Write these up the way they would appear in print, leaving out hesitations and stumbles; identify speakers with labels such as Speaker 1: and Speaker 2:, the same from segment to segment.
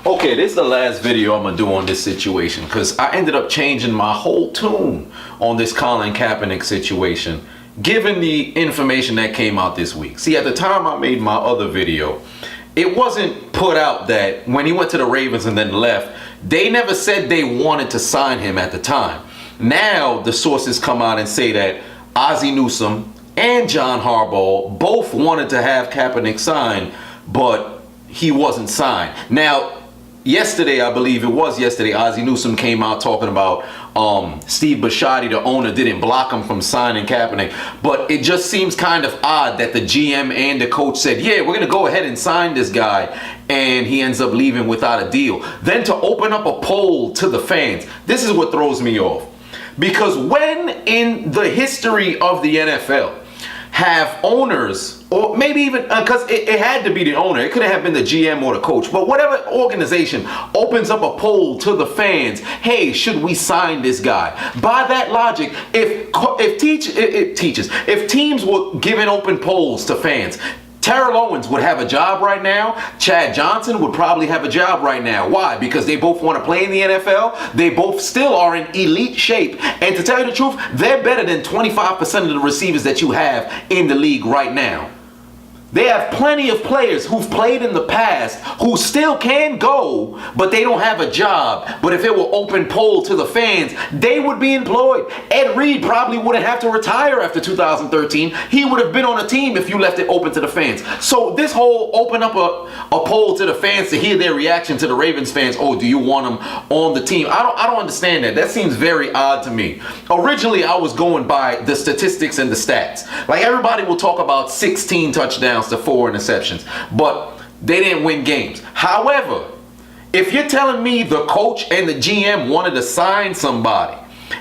Speaker 1: Okay, this is the last video I'm gonna do on this situation because I ended up changing my whole tune on this Colin Kaepernick situation, given the information that came out this week. See, at the time I made my other video, it wasn't put out that when he went to the Ravens and then left, they never said they wanted to sign him at the time. Now the sources come out and say that Ozzie Newsome and John Harbaugh both wanted to have Kaepernick signed, but he wasn't signed. Now, yesterday, I believe it was yesterday, Ozzie Newsome came out talking about Steve Bisciotti, the owner, didn't block him from signing Kaepernick. But it just seems kind of odd that the GM and the coach said, yeah, we're going to go ahead and sign this guy, and he ends up leaving without a deal. Then to open up a poll to the fans, this is what throws me off. Because when in the history of the NFL have owners, or maybe even, because it had to be the owner, it could have been the GM or the coach, but whatever organization opens up a poll to the fans, hey, should we sign this guy? By that logic, if teams were giving open polls to fans, Terrell Owens would have a job right now. Chad Johnson would probably have a job right now. Why? Because they both want to play in the NFL. They both still are in elite shape. And to tell you the truth, they're better than 25% of the receivers that you have in the league right now. They have plenty of players who've played in the past who still can go, but they don't have a job. But if it were open poll to the fans, they would be employed. Ed Reed probably wouldn't have to retire after 2013. He would have been on a team if you left it open to the fans. So this whole open up a poll to the fans to hear their reaction to the Ravens fans, oh, do you want them on the team? I don't understand that. That seems very odd to me. Originally, I was going by the statistics and the stats. Like everybody will talk about 16 touchdowns to 4 interceptions, but they didn't win games. However, if you're telling me the coach and the GM wanted to sign somebody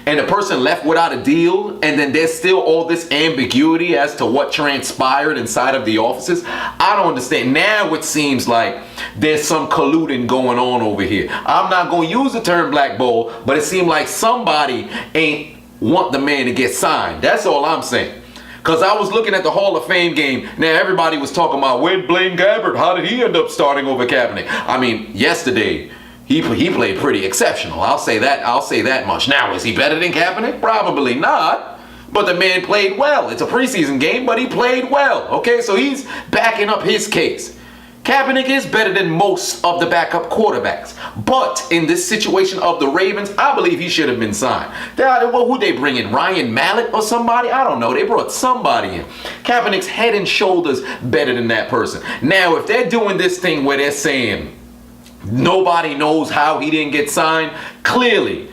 Speaker 1: and the person left without a deal, and then there's still all this ambiguity as to what transpired inside of the offices, I don't understand. Now it seems like there's some colluding going on over here. I'm not going to use the term blackball, but it seemed like somebody ain't want the man to get signed. That's all I'm saying. Because I was looking at the Hall of Fame game. Now, everybody was talking about, where'd Blaine Gabbert? How did he end up starting over Kaepernick? I mean, yesterday, he played pretty exceptional. I'll say that much. Now, is he better than Kaepernick? Probably not. But the man played well. It's a preseason game, but he played well. Okay, so he's backing up his case. Kaepernick is better than most of the backup quarterbacks. But in this situation of the Ravens, I believe he should have been signed. Who'd they bring in? Ryan Mallett or somebody? I don't know. They brought somebody in. Kaepernick's head and shoulders better than that person. Now, if they're doing this thing where they're saying nobody knows how he didn't get signed, clearly,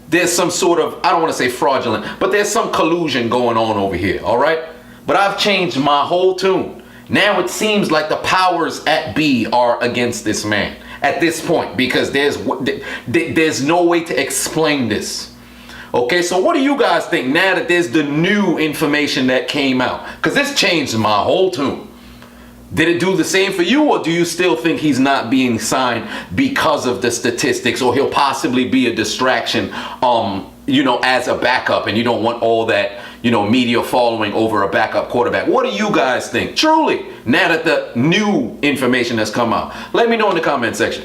Speaker 1: there's some sort of, I don't want to say fraudulent, but there's some collusion going on over here, all right? But I've changed my whole tune. Now it seems like the powers at be are against this man at this point, because there's no way to explain this. Okay, so what do you guys think now that there's the new information that came out? Because this changed my whole tune. Did it do the same for you, or do you still think he's not being signed because of the statistics, or he'll possibly be a distraction, as a backup, and you don't want all that, media following over a backup quarterback? What do you guys think? Truly, now that the new information has come out, let me know in the comment section.